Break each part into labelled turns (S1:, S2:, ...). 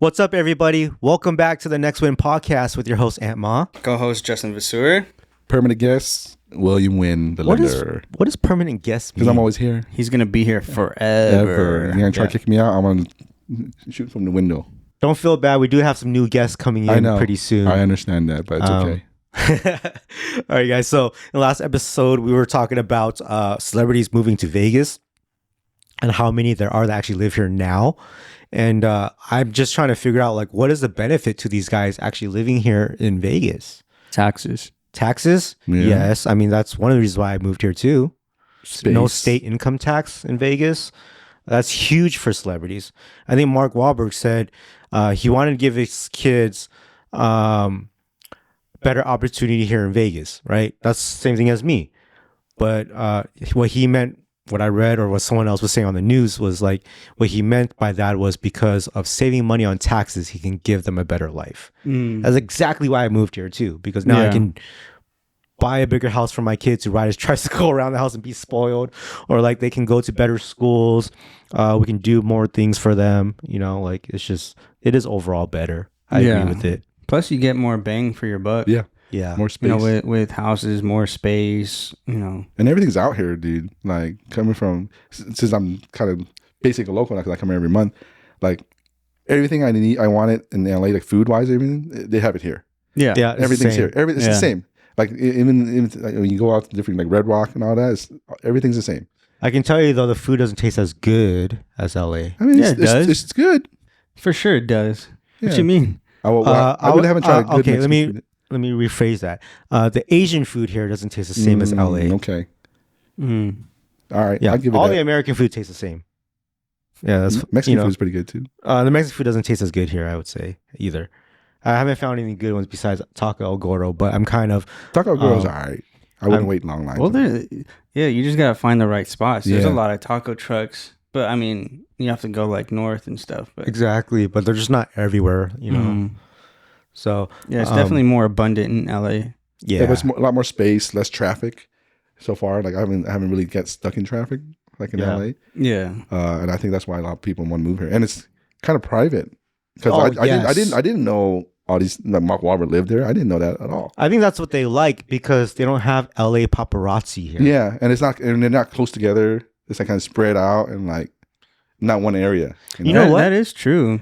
S1: What's up, everybody? Welcome back to the Next Win podcast with your host, Aunt Ma.
S2: Co-host Justin Vaseur.
S3: Permanent guest, William Wynn, the lender.
S1: What does permanent guest mean?
S3: Because I'm always here.
S2: He's going to be here forever.
S3: You're going to try to kick me out? I'm going to shoot from the window.
S1: Don't feel bad. We do have some new guests coming in pretty soon.
S3: I understand that, but it's okay.
S1: All right, guys. So in the last episode, we were talking about celebrities moving to Vegas and how many there are that actually live here now. And I'm just trying to figure out, like, what is the benefit to these guys actually living here in Vegas?
S2: Taxes.
S1: Taxes?
S3: Yeah.
S1: Yes. I mean, that's one of the reasons why I moved here too.
S3: Space.
S1: No state income tax in Vegas. That's huge for celebrities. I think Mark Wahlberg said he wanted to give his kids better opportunity here in Vegas, right? That's the same thing as me. But what he meant, what I read or what someone else was saying on the news was like, what he meant by that was because of saving money on taxes, he can give them a better life. That's exactly why I moved here too, because now I can buy a bigger house for my kids to ride his tricycle around the house and be spoiled, or like they can go to better schools. We can do more things for them. You know, like it is overall better. I agree with it.
S2: Plus, you get more bang for your buck.
S1: Yeah.
S3: More space.
S2: You know, with houses, more space, you know.
S3: And everything's out here, dude. Like, coming from, since I'm kind of basically local, because I come here every month, like, everything I wanted in LA, like food-wise, everything, they have it here.
S2: Yeah.
S3: Everything's here. It's the same. Like, even like, when you go out to different, like, Red Rock and all that, everything's the same.
S1: I can tell you, though, the food doesn't taste as good as LA.
S3: I mean,
S2: it does.
S3: It's good.
S2: For sure it does.
S3: Yeah.
S2: What you mean?
S3: I haven't tried good
S1: okay,
S3: Mexican food.
S1: let me rephrase that. The Asian food here doesn't taste the same as LA.
S3: Okay. All right.
S1: Yeah,
S3: I'll give it
S1: all
S3: that.
S1: the American food tastes the same. Yeah, that's
S3: Mexican food is pretty good too.
S1: The Mexican food doesn't taste as good here, I would say, either. I haven't found any good ones besides Taco El Gordo, but I'm kind of
S3: Taco Girl's all right. I wouldn't wait long lines.
S2: Well, you just got to find the right spots. There's a
S3: Yeah.
S2: lot of taco trucks, but I mean, you have to go like north and stuff. But
S1: exactly, but they're just not everywhere, you know. So
S2: yeah, it's definitely more abundant in LA.
S1: Yeah,
S3: but it's a lot more space, less traffic. So far, like I haven't really get stuck in traffic like in LA.
S2: Yeah.
S3: And I think that's why a lot of people want to move here, and it's kind of private because I didn't know all these, like, Mark Wahlberg lived there. I didn't know that at all.
S1: I think that's what they like because they don't have LA paparazzi here.
S3: Yeah, and they're not close together. It's like kind of spread out and like not one area.
S1: You know what?
S2: That is true.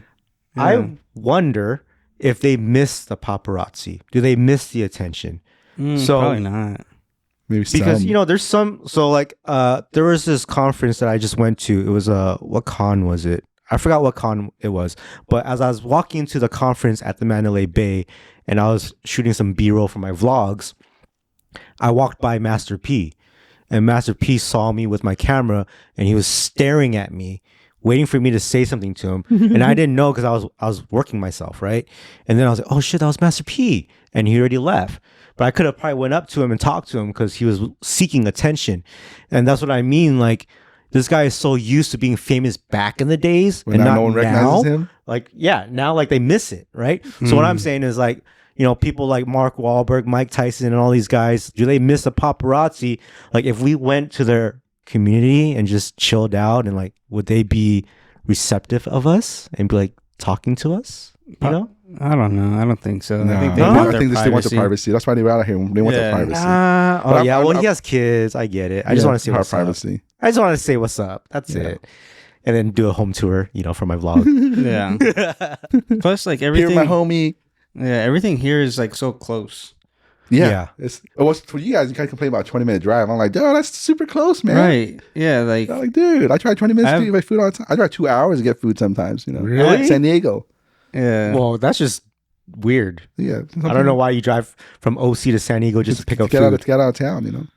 S2: Yeah.
S1: I wonder if they miss the paparazzi. Do they miss the attention? So
S2: probably not.
S3: Maybe
S1: because
S3: some.
S1: there's some. So like, there was this conference that I just went to. It was what con was it? I forgot what con it was. But as I was walking to the conference at the Mandalay Bay, and I was shooting some B-roll for my vlogs, I walked by Master P, and Master P saw me with my camera, and he was staring at me, waiting for me to say something to him. And I didn't know because I was working myself, right? And then I was like, oh shit, that was Master P. And he already left. But I could have probably went up to him and talked to him because he was seeking attention. And that's what I mean. Like, this guy is so used to being famous back in the days.
S3: When
S1: and
S3: now
S1: not
S3: no one
S1: now.
S3: recognizes him?
S1: Like, yeah, now like they miss it, right? So what I'm saying is like, people like Mark Wahlberg, Mike Tyson, and all these guys, do they miss the paparazzi? Like, if we went to their community and just chilled out, and like, would they be receptive of us and be like talking to us? You know?
S2: I don't know. I don't think so.
S3: No.
S2: I think they
S3: I
S2: want their
S3: think they want the
S2: privacy.
S3: privacy. That's why they're out of here. They want their privacy.
S1: Well, he has kids. I get it. I just want to say what's
S3: privacy.
S1: up. I just want to say what's up. That's it. And then do a home tour, for my vlog.
S2: Yeah. Plus, like, everything.
S3: Here, my homie.
S2: Yeah, everything here is like so close.
S3: Yeah. It was for you guys. You kind of complain about a 20-minute drive. I'm like, dude, that's super close, man.
S2: Right. Yeah. Like,
S3: I'm like, dude, I try 20 minutes to get my food all the time. I drive 2 hours to get food sometimes.
S1: Really?
S3: San Diego.
S2: yeah.
S1: Well, that's just weird.
S3: Yeah.
S1: I don't know why you drive from OC to San Diego just to pick up food.
S3: To get out of town,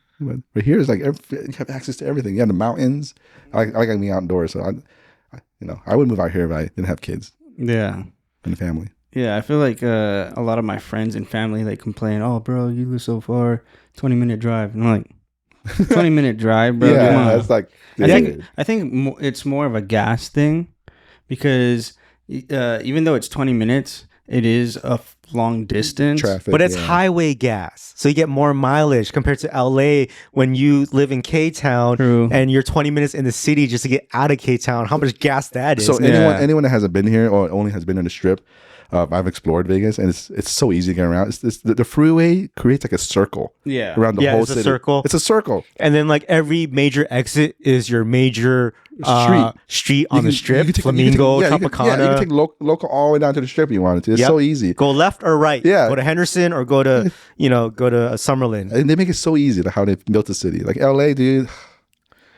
S3: But here is like you have access to everything. You have the mountains. I like being outdoors, so I would move out here if I didn't have kids
S2: Yeah.
S3: and a family.
S2: Yeah. I feel like a lot of my friends and family, they complain, oh, bro, you live so far, 20-minute drive. And I'm like, 20-minute drive, bro? Come on.
S3: That's like...
S2: I think it's more of a gas thing because even though it's 20 minutes, it is long distance.
S3: Traffic,
S1: But it's
S3: yeah.
S1: highway gas, so you get more mileage compared to LA when you live in K-Town
S2: True.
S1: and you're 20 minutes in the city just to get out of K-Town. How much gas that is?
S3: So
S2: Yeah.
S3: anyone that hasn't been here or only has been on the Strip, I've explored Vegas, and it's so easy to get around. The freeway creates like a circle
S2: Yeah.
S3: around the
S1: Yeah,
S3: whole
S1: it's a
S3: city.
S1: circle.
S3: It's a circle.
S1: And then like every major exit is your major street on the Strip. Flamingo,
S3: you can
S1: Tropicana.
S3: take local all the way down to the Strip if you wanted to. It's
S1: Yep.
S3: so easy.
S1: Go left or right.
S3: Yeah.
S1: Go to Henderson or go to Summerlin.
S3: And they make it so easy to how they built the city. Like LA, dude,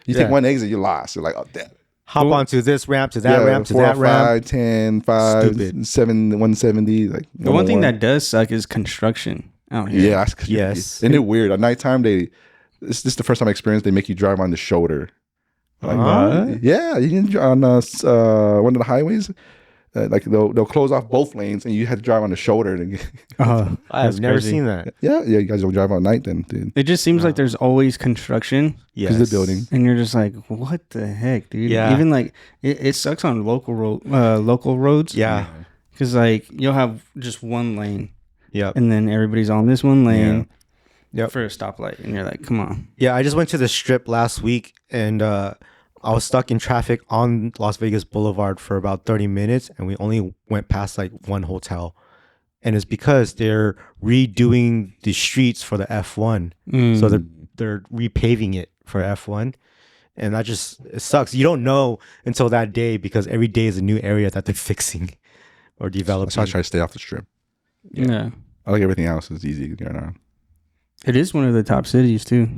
S3: you
S1: Yeah.
S3: take one exit, you're lost. You're like, oh, damn.
S1: Hop onto this ramp to that ramp to that
S3: 405,
S1: ramp.
S3: 10, 5,
S1: Stupid.
S3: 7, 170. Like
S2: The one thing
S3: 101.
S2: that does suck is construction out here.
S3: Yeah, that's
S1: Yes.
S3: And they're weird. At nighttime, this is the first time I experienced they make you drive on the shoulder. Like,
S1: Huh?
S3: yeah, you can on one of the highways. Like they'll close off both lanes, and you had to drive on the shoulder.
S2: Oh,
S1: I've
S2: that's
S1: never
S2: crazy.
S1: seen that.
S3: yeah, you guys don't drive at night then, dude.
S2: It just seems like there's always construction,
S3: Because
S1: Yes.
S3: the building.
S2: and you're just like, what the heck, dude?
S1: Yeah.
S2: Even like it sucks on local roads.
S1: Yeah.
S2: Because like you'll have just one lane,
S1: Yep.
S2: and then everybody's on this one lane
S1: Yep.
S2: for a stoplight, and you're like, come on.
S1: Yeah, I just went to the Strip last week and I was stuck in traffic on Las Vegas Boulevard for about 30 minutes and we only went past like one hotel. And it's because they're redoing the streets for the F1. So they're repaving it for F1. And that just it sucks. You don't know until that day because every day is a new area that they're fixing or developing.
S3: That's why I try to stay off the Strip.
S2: Yeah.
S3: I like everything else is easy to get around.
S2: It is one of the top cities too.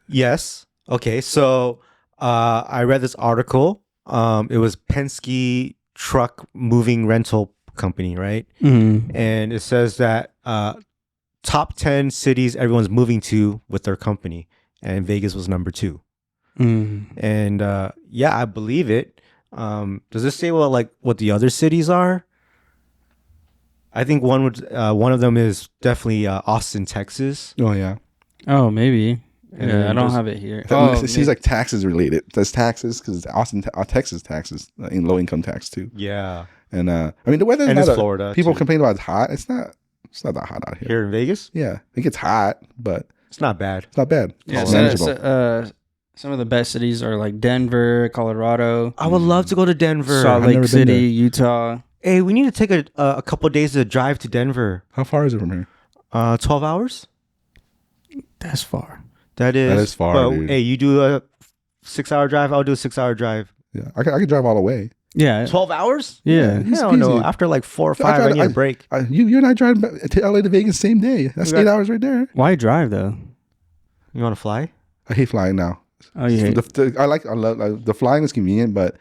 S1: Yes. Okay. So I read this article. It was Penske Truck Moving Rental Company, right?
S2: Mm-hmm.
S1: And it says that top 10 cities everyone's moving to with their company, and Vegas was number 2. And yeah, I believe it. Does this say what the other cities are? I think one of them is definitely Austin, Texas.
S3: Oh yeah.
S2: Oh, maybe.
S1: And
S2: Yeah,
S1: then
S2: I don't
S1: just-
S2: have it here.
S3: It seems like taxes related. There's taxes because Austin, Texas taxes in low income tax too.
S1: Yeah.
S3: And I mean the weather is
S1: And
S3: not
S1: it's Florida,
S3: People
S1: too.
S3: complain about it's hot. It's not that hot out here.
S1: Here in Vegas,
S3: Yeah, it gets hot, but
S1: it's not bad.
S3: it's not bad.
S2: Yeah,
S3: It's
S2: so-
S3: manageable.
S2: so, some of the best cities are like Denver, Colorado,
S1: I would love to go to Denver.
S2: Salt
S3: I've
S2: Lake
S3: never been
S2: City,
S3: there.
S2: Utah.
S1: Hey, we need to take a couple days to drive to Denver.
S3: How far is it from here?
S1: 12 hours?
S2: That's far.
S1: That is
S3: far,
S1: But,
S3: dude.
S1: hey, you do a 6-hour drive, I'll do a 6-hour drive.
S3: Yeah, I could drive all the way.
S2: Yeah.
S1: 12 hours?
S2: Yeah.
S3: It's
S1: Hell no.
S3: easy.
S1: After like 4 or
S3: I
S1: 5, I need
S3: tried-
S1: a break.
S3: You and I drive to LA to Vegas same day. That's
S1: You got-
S3: 8 hours right there.
S2: Why drive though?
S1: You want to fly?
S3: I hate flying now.
S2: Oh, you hate.
S3: I love the flying is convenient, but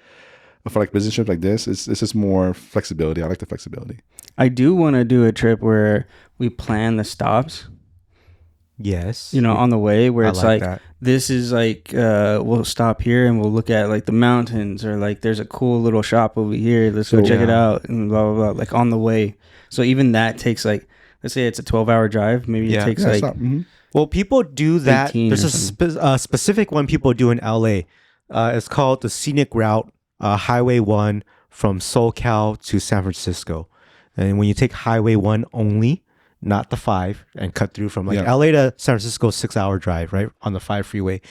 S3: for like business trips like this, it's just more flexibility. I like the flexibility.
S2: I do want to do a trip where we plan the stops.
S1: Yes.
S2: You know, on the way where
S1: I
S2: it's
S1: like
S2: like
S1: that.
S2: this is like we'll stop here and we'll look at like the mountains, or like there's a cool little shop over here. Let's go
S3: So-
S2: check it
S1: Yeah.
S2: out and blah blah blah. Like on the way. So even that takes like, let's say it's a 12-hour drive. Maybe
S1: Yeah.
S2: it takes
S3: Yeah,
S2: like
S3: it's not, mhm.
S1: Well, people do that.
S2: 18
S1: There's
S2: or
S1: a specific one people do in LA. It's called the Scenic Route, Highway 1 from SoCal to San Francisco. And when you take Highway 1 only, not the 5, and cut through from like
S3: Yeah.
S1: LA to San Francisco, 6-hour drive, right? On the 5 freeway.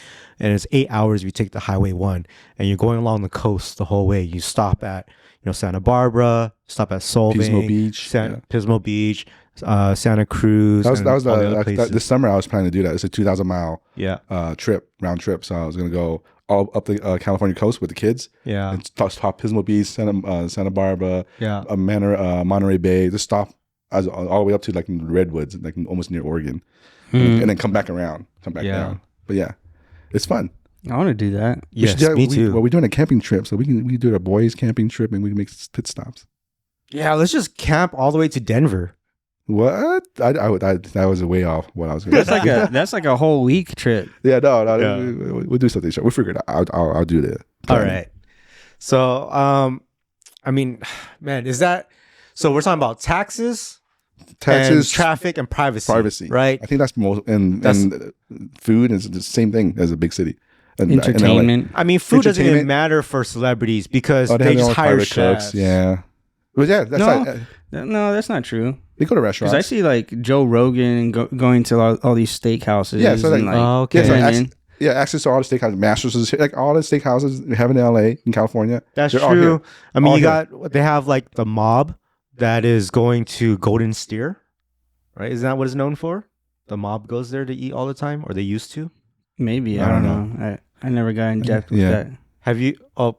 S1: And it's 8 hours if you take the Highway 1. And you're going along the coast the whole way. You stop at, Santa Barbara, stop at Solvang,
S3: Pismo Beach,
S1: Pismo Beach, Santa Cruz.
S3: That was
S1: and all the other
S3: the
S1: places.
S3: this summer I was planning to do that. It's a 2,000-mile
S1: Yeah.
S3: round trip. So I was gonna go all up the California coast with the kids
S1: Yeah.
S3: and stop Pismo Beach, Santa Barbara,
S1: Yeah.
S3: Monterey Bay. Just stop all the way up to like the Redwoods, like almost near Oregon,
S2: Hmm.
S3: and then come back down. But yeah, it's fun.
S2: I want to do that.
S3: We should
S1: Yes,
S3: do-
S1: me
S3: we-
S1: too.
S3: Well, we're doing a camping trip, so we can do a boys camping trip and we can make pit stops.
S1: Yeah, let's just camp all the way to Denver.
S3: What? That was way off what I was going to say.
S2: That's like a whole week trip.
S3: Yeah, no,
S1: Yeah.
S3: we'll do something. We'll figure it out. I'll do that.
S1: All right. So, I mean, man, is that so? We're talking about taxes,
S3: Taxes,
S1: and traffic, and privacy. right?
S3: I think that's most, and food is the same thing as a big city. And
S2: Entertainment.
S1: I mean, food doesn't even
S3: Entertainment.
S1: matter for celebrities because
S3: Oh,
S1: they
S3: have their
S1: just
S3: own
S1: hire
S3: private
S1: chefs.
S3: cooks. Yeah, But yeah, that's
S2: No.
S3: like,
S2: No, that's not true.
S3: they go to
S2: Because
S3: restaurants.
S2: I see like Joe Rogan going to all these steakhouses.
S3: Yeah, so, like-
S2: and,
S1: Oh, okay.
S3: Yeah,
S2: you
S3: so
S2: know what I mean?
S3: access to all the steakhouses. Masters is here. Like all the steakhouses we have in LA, in California.
S1: That's
S3: they're all
S1: true.
S3: here.
S1: I mean,
S3: All
S1: you
S3: here.
S1: got they have like the mob that is going to Golden Steer, right? Isn't that what it's known for? The mob goes there to eat all the time, or they used to.
S2: Maybe. I
S3: I
S2: don't
S3: don't
S2: know. I never got in depth with
S3: Yeah.
S2: that.
S1: Have you? Oh,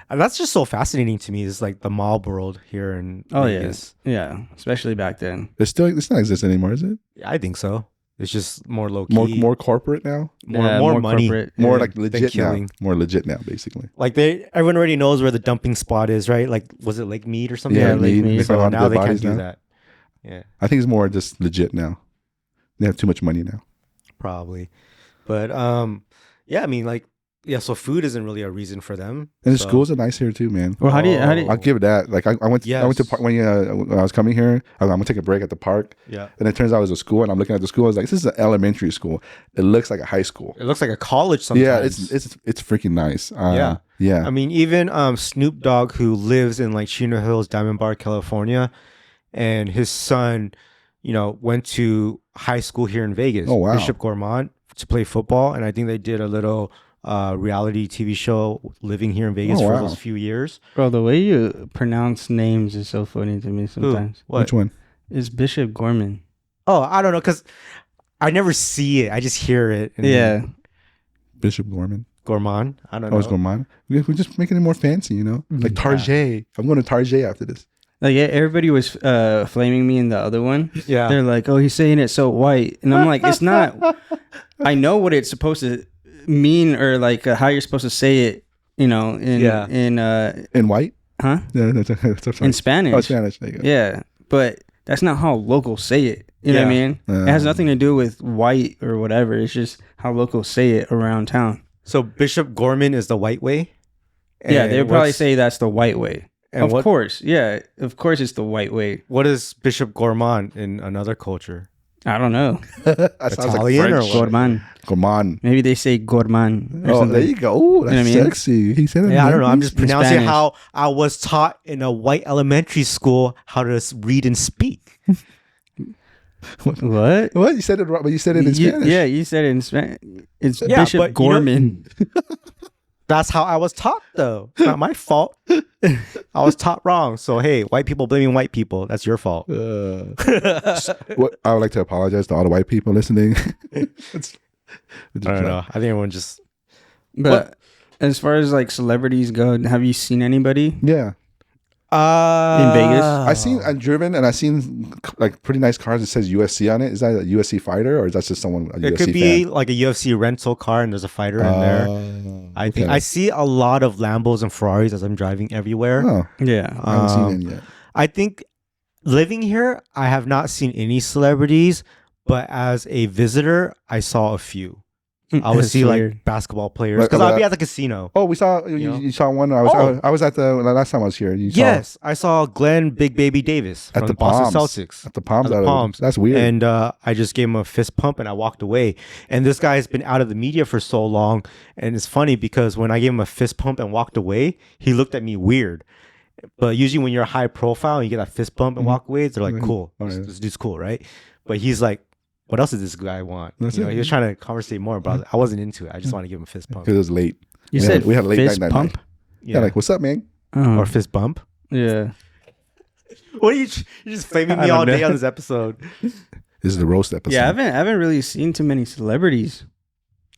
S1: that's just so fascinating to me. Is like the mob world here in
S2: Oh,
S1: Vegas.
S2: Yeah. Especially back then.
S3: It's not exist anymore, is it?
S1: Yeah, I think so. It's just more low key,
S3: More corporate now.
S1: more money,
S2: corporate.
S3: More
S2: Yeah.
S3: like legit now.
S1: killing.
S3: More legit now, basically.
S1: like everyone already knows where the dumping spot is, right? Like, was it Lake Mead or something?
S3: Yeah,
S2: Lake Mead.
S3: They
S1: So
S3: find a lot of
S1: now
S3: dead
S1: they can't
S3: bodies
S1: do
S3: now.
S1: that. Yeah,
S3: I think it's more just legit now. They have too much money now.
S1: probably. But yeah, I mean, like, yeah. So food isn't really a reason for them.
S3: And the
S1: So-
S3: schools are nice here too, man.
S2: Well, how do you?
S3: I'll give it that. Like I went to
S1: Yes.
S3: park when I was coming here. I'm gonna take a break at the park,
S1: Yeah,
S3: and it turns out it was a school. And I'm looking at the school. I was like, this is an elementary school. It looks like a high school.
S1: it looks like a college sometimes.
S3: Yeah, it's freaking nice.
S1: Yeah.
S3: yeah.
S1: I mean, even Snoop Dogg, who lives in like Chino Hills, Diamond Bar, California, and his son, went to high school here in Vegas.
S3: Oh, wow.
S1: Bishop Gourmand to play football, and I think they did a little reality TV show living here in Vegas
S3: Oh,
S1: for
S3: wow.
S1: those few years.
S2: Bro, the way you pronounce names is so funny to me sometimes.
S1: What?
S3: Which one?
S2: It's Bishop Gorman.
S1: Oh, I don't know, because I never see it. I just hear it. and
S2: Yeah.
S3: Bishop Gorman.
S1: Gourmand. I don't
S3: Oh,
S1: know.
S3: it's Gourmand. We're just making it more fancy, like Tarjay. I'm going to Tarjay after this.
S2: Like, yeah, everybody was flaming me in the other one.
S1: Yeah.
S2: They're like, oh, he's saying it so white. And I'm like, it's not. I know what it's supposed to mean, or like how you're supposed to say it, in
S3: In white?
S2: huh?
S3: Yeah, that's
S2: In Spanish.
S3: Oh, Spanish. There you go.
S2: Yeah. But that's not how locals say it. You know what I
S1: Yeah.
S2: mean? It has nothing to do with white or whatever. It's just how locals say it around town.
S1: So Bishop Gorman is the white way?
S2: Yeah, they would probably
S1: what's-
S2: say that's the white way.
S1: And
S2: Of course. Yeah. Of course it's the white way.
S1: What is Bishop Gourmand in another culture?
S2: I don't know.
S3: That sounds
S1: Italian or
S3: French.
S1: what?
S2: Gorman.
S3: Gourmand.
S2: Maybe they say Gorman or
S3: Oh,
S2: something.
S3: there you go. Ooh, that's
S2: You know what I mean?
S3: sexy. He said it.
S1: Yeah, I don't know. I'm just
S2: In
S1: pronouncing
S2: Spanish.
S1: how I was taught in a white elementary school how to read and speak.
S2: What?
S3: What? You said it right, but you said it in Spanish.
S2: Yeah, you said it in Spanish. It's
S1: Yeah,
S2: Bishop
S1: but you know-
S2: Gorman.
S1: That's how I was taught, though. It's not my fault. I was taught wrong. So, hey, white people blaming white people. That's your fault.
S3: What I would like to apologize to all the white people listening. It's
S1: I don't know. I think everyone just.
S2: But as far as like celebrities go, have you seen anybody?
S3: Yeah,
S2: In Vegas?
S3: I've driven and I've seen like pretty nice cars that says USC on it. Is that a USC fighter or is that just someone? A
S1: It
S3: USC
S1: could be
S3: fan?
S1: like a UFC rental car and there's a fighter in there. I think I see a lot of Lambos and Ferraris as I'm driving everywhere.
S3: Oh,
S2: Yeah.
S3: I haven't seen it yet.
S1: I think living here, I have not seen any celebrities, but as a visitor, I saw a few. I would
S2: That's
S1: see
S2: weird.
S1: like basketball players
S3: Like,
S1: because I'd be at the casino.
S3: Oh, we saw
S1: know?
S3: you saw one. I was at the last time I was here. You saw
S1: Yes, I saw Glenn Big Baby Davis
S3: at
S1: from
S3: the
S1: Boston
S3: Palms.
S1: Celtics.
S3: At the Palms.
S1: At the Palms.
S3: That's weird.
S1: And I just gave him a fist pump and I walked away. And this guy has been out of the media for so long. And it's funny because when I gave him a fist pump and walked away, he looked at me weird. But usually when you're high profile and you get that fist bump and walk away, they're like, cool.
S3: Oh, yeah.
S1: This dude's cool, right? But he's like, what else does this guy want?
S3: That's
S1: You know,
S3: it.
S1: he was trying to conversate more, but I wasn't into it. I just want to give him a fist pump.
S3: Because it was late.
S2: You
S3: We
S2: said
S3: had- we had a late
S2: fist
S3: night that
S2: pump?
S3: night. Yeah, like what's up, man?
S2: Oh,
S1: Or fist bump.
S2: yeah.
S1: What are you? You're just flaming me
S2: I don't
S1: all day
S2: know.
S1: on this episode.
S3: This is the roast episode.
S2: Yeah, I haven't really seen too many celebrities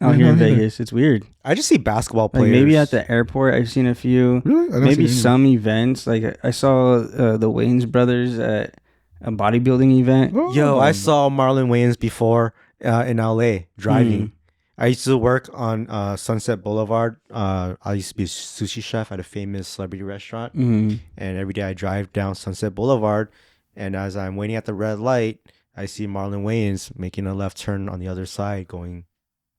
S2: out
S3: Yeah,
S2: here in
S3: no, neither.
S2: Vegas. It's weird.
S1: I just see basketball
S2: Like
S1: players.
S2: maybe at the airport, I've seen a few.
S3: Really? I don't
S2: Maybe
S3: see any.
S2: some events. Like I saw the Wayans brothers at a bodybuilding event.
S3: Oh.
S1: Yo, I saw Marlon Wayans before in LA driving.
S2: Mm.
S1: I used to work on Sunset Boulevard. I used to be a sushi chef at a famous celebrity restaurant.
S2: Mhm.
S1: And every day I drive down Sunset Boulevard. And as I'm waiting at the red light, I see Marlon Wayans making a left turn on the other side going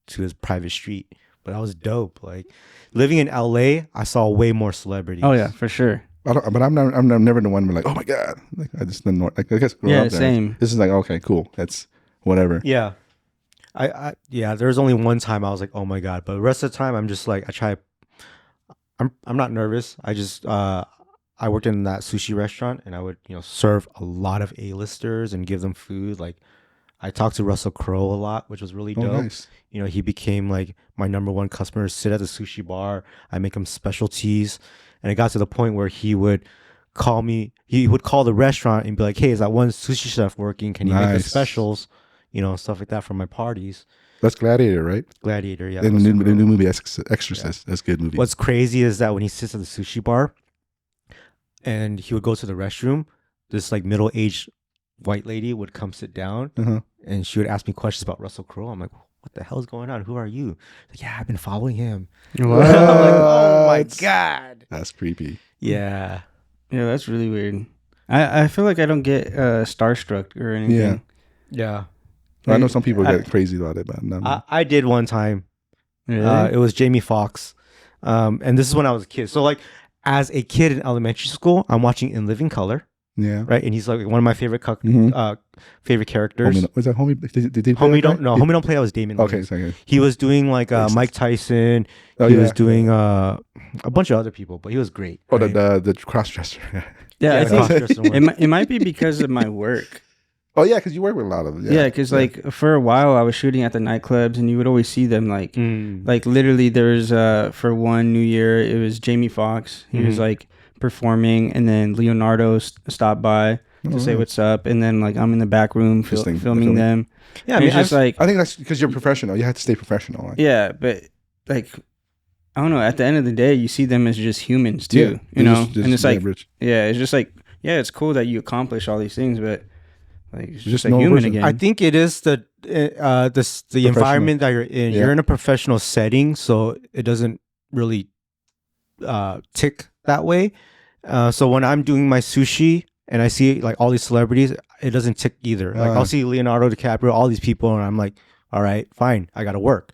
S1: to his private street. But that was dope. Like living in LA, I saw way more celebrities.
S2: Oh yeah, for sure.
S3: But I'm never the one like, oh my god. Like I just didn't know. Like I guess grew
S2: Yeah,
S3: up there.
S2: same.
S3: This is like okay, cool. That's whatever.
S1: Yeah. Yeah, there was only one time I was like, oh my God. But the rest of the time I'm just like I'm not nervous. I just I worked in that sushi restaurant, and I would serve a lot of A-listers and give them food. Like I talked to Russell Crowe a lot, which was really
S3: Oh,
S1: dope.
S3: nice.
S1: He became like my number one customer. Sit at the sushi bar. I make him specialties, and it got to the point where he would call me. He would call the restaurant and be like, "Hey, is that one sushi chef working? Can you make him
S3: Nice.
S1: specials? Stuff like that for my parties."
S3: That's Gladiator, right?
S1: Gladiator, yeah.
S3: And
S1: Russell
S3: the
S1: Crowe.
S3: new movie Exorcist. That's a good movie.
S1: What's crazy is that when he sits at the sushi bar and he would go to the restroom, this like middle-aged white lady would come sit down
S3: Uh-huh.
S1: and she would ask me questions about Russell Crowe. I'm like, what the hell is going on? Who are you? Like, yeah, I've been following him. I'm like, oh my
S3: What?
S1: God.
S3: That's creepy.
S1: Yeah.
S2: Yeah, that's really weird. I feel like I don't get starstruck or anything.
S3: Yeah.
S2: Yeah.
S3: I know some people
S1: I-
S3: get crazy about it, but no.
S1: I did one time.
S2: Really?
S1: It was Jamie Foxx. And this is when I was a kid. So like as a kid in elementary school, I'm watching In Living Color,
S3: Yeah.
S1: right? And he's like one of my favorite
S3: Mhm.
S1: favorite characters.
S3: Was that Homie? Did they play
S1: Homie
S3: that
S1: don't
S3: guy?
S1: know. Homie don't play. That was Damon.
S3: Okay,
S1: Wayans.
S3: second.
S1: He was doing like
S3: Racist.
S1: Mike Tyson.
S3: Oh,
S1: He
S3: yeah.
S1: was doing a bunch of other people, but he was great.
S3: Oh,
S1: right?
S3: the cross dresser.
S2: yeah, I
S1: the
S2: think
S1: cross-dresser one.
S2: it might be because of my work.
S3: Oh yeah, because you work with a lot of them.
S2: Yeah, because like for a while I was shooting at the nightclubs, and you would always see them like
S1: Mm.
S2: like literally. There was for one New Year, it was Jamie Foxx. He was
S1: Mhm.
S2: like performing, and then Leonardo stopped by to say what's up, and then like I'm in the back room
S3: Just
S2: filming
S3: filming.
S2: them.
S1: Yeah,
S2: I mean, it's just like
S3: I think that's because you're professional. You have to stay professional. Like,
S2: yeah, but like I don't know. At the end of the day, you see them as just humans too,
S3: they're just-
S2: and it's
S3: yeah,
S2: like
S3: rich.
S2: yeah, it's just like yeah, it's cool that you accomplish all these things, but like it's
S3: Just
S2: just a
S3: no
S2: human
S3: person.
S2: again.
S1: I think it is the environment that you're in.
S2: Yeah.
S1: You're in a professional setting, so it doesn't really tick that way. So when I'm doing my sushi and I see like all these celebrities, it doesn't tick either. Like I'll see Leonardo DiCaprio, all these people, and I'm like, all right, fine, I gotta work.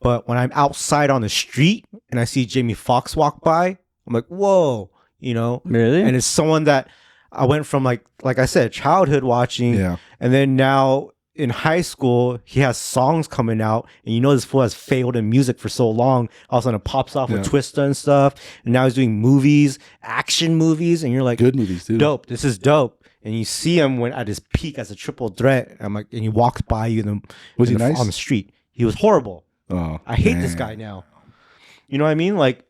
S1: But when I'm outside on the street and I see Jamie Foxx walk by, I'm like, whoa,
S2: Really?
S1: and it's someone that I went from like I said, childhood watching,
S3: Yeah.
S1: and then now in high school he has songs coming out, and this fool has failed in music for so long. All of a sudden it pops off with
S3: Yeah.
S1: Twista and stuff, and now he's doing movies, action movies, and you're like,
S3: Good movies too.
S1: dope. This is dope. And you see him when at his peak as a triple threat. I'm like, and he walks by you
S3: Was he nice?
S1: on the street. He was horrible.
S3: Oh,
S1: I hate this
S3: damn.
S1: guy now. You know what I mean? Like,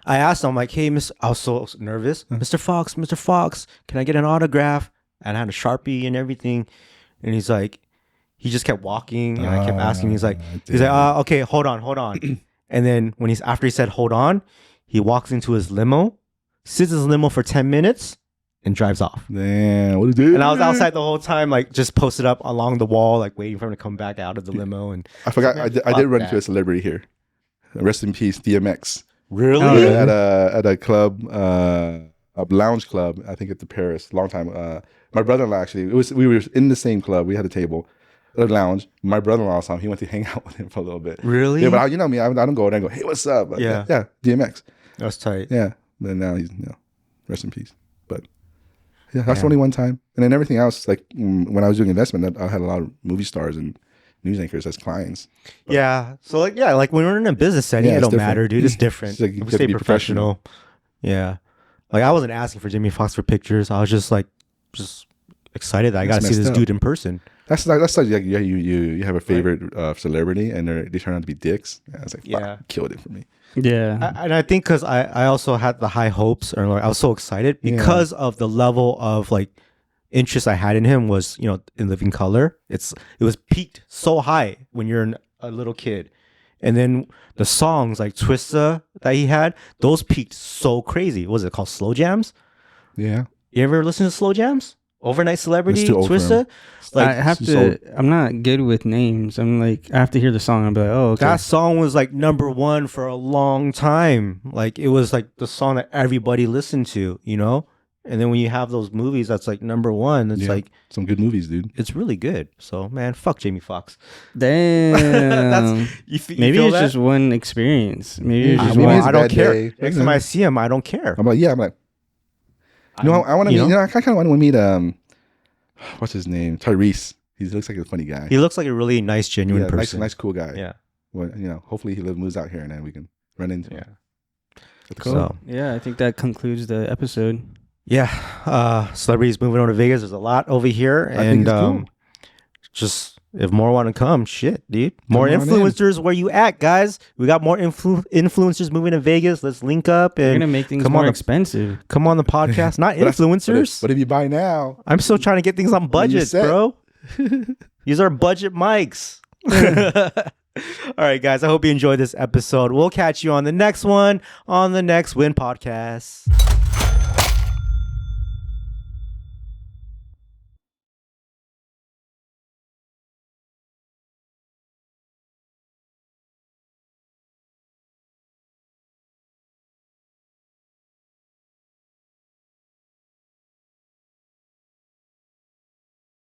S1: I asked him, like, hey, I was so nervous. Mr. Fox, can I get an autograph? And I had a Sharpie and everything. And he's like, he just kept walking. And I kept asking. He's like, okay, hold on. And then after he said, hold on, he walks into his limo, sits in his limo for 10 minutes and drives off.
S3: Damn, what is this?
S1: And I was outside the whole time, like just posted up along the wall, like waiting for him to come back out of the limo. And
S3: I forgot.
S1: Man,
S3: I did
S1: fuck
S3: run
S1: that.
S3: into a celebrity here. Rest in peace, DMX.
S1: really?
S2: Oh,
S3: Yeah,
S2: yeah.
S3: at a club, a lounge club. I think at the Paris. Long time. My brother-in-law actually. We were in the same club. We had a table, a lounge. My brother-in-law saw him. He went to hang out with him for a little bit.
S1: Really?
S3: Yeah, but you know me. I don't go there and go, hey, what's up? But
S1: Yeah.
S3: yeah, DMX.
S1: That's tight.
S3: Yeah, but now he's rest in peace. But yeah, that's
S1: Yeah.
S3: only one time. And then everything else, like when I was doing investment, I had a lot of movie stars and news anchors as clients.
S1: Yeah. So like when we're in a business setting,
S3: Yeah,
S1: it
S3: it's
S1: don't
S3: different.
S1: matter, dude. It's different.
S3: It's like you
S1: we
S3: gotta
S1: stay
S3: be
S1: professional. Yeah. Like I wasn't asking for Jamie Foxx for pictures. I was just excited that I got to
S3: That's
S1: see this
S3: messed up.
S1: dude in person.
S3: That's like you have a favorite celebrity and they turn out to be dicks. And I was like, fuck,
S1: Yeah.
S3: killed it for me.
S2: Yeah.
S1: And I think because I also had the high hopes, or like I was so excited because of the level of like interest I had in him was, in Living Color. It was peaked so high when you're a little kid. And then the songs like Twista that he had, those peaked so crazy. What was it called? Slow Jams?
S3: Yeah.
S1: You ever listen to Slow Jams? Overnight Celebrity,
S3: It's too old for
S1: Twista?
S3: him.
S1: Like
S2: I have
S3: so-
S2: to. I'm not good with names. I'm like, I have to hear the song. I'm like, oh, okay.
S1: that song was like number one for a long time. Like it was like the song that everybody listened to, And then when you have those movies that's like number one, it's
S3: Yeah.
S1: like
S3: Some good movies, dude.
S1: it's really good. So man, fuck Jamie Foxx.
S2: Damn.
S1: You
S2: Maybe
S1: feel
S2: it's
S1: that?
S2: just one experience. Maybe it's
S3: Ah,
S2: just
S3: maybe
S2: one.
S3: it's
S1: I
S3: a
S1: don't
S3: bad
S1: care.
S3: day.
S1: Next time I see him, I don't care.
S3: I'm like, I want to meet. I kind of want to meet. What's his name? Tyrese. He looks like a funny guy.
S1: He looks like a really nice, genuine
S3: Yeah,
S1: person.
S3: nice, cool guy.
S1: Yeah.
S3: Well, hopefully he moves out here and then we can run into him.
S1: Yeah.
S2: Cool.
S1: So
S2: Yeah, I think that concludes the episode.
S1: yeah, celebrities moving over to Vegas. There's a lot over here,
S3: I think
S1: and
S3: it's cool.
S1: just if more want to come, shit, dude. More
S3: Come on
S1: influencers. Where you at, guys? We got more influencers moving to Vegas. Let's link up
S2: We're
S1: and
S2: gonna make things
S1: come
S2: more
S1: on the-
S2: expensive.
S1: come on the podcast. Not influencers.
S3: But if you buy now,
S1: I'm still trying to get things on budget,
S3: set.
S1: bro. These are budget mics. All right, guys. I hope you enjoyed this episode. We'll catch you on the next one on the Next Win Podcast.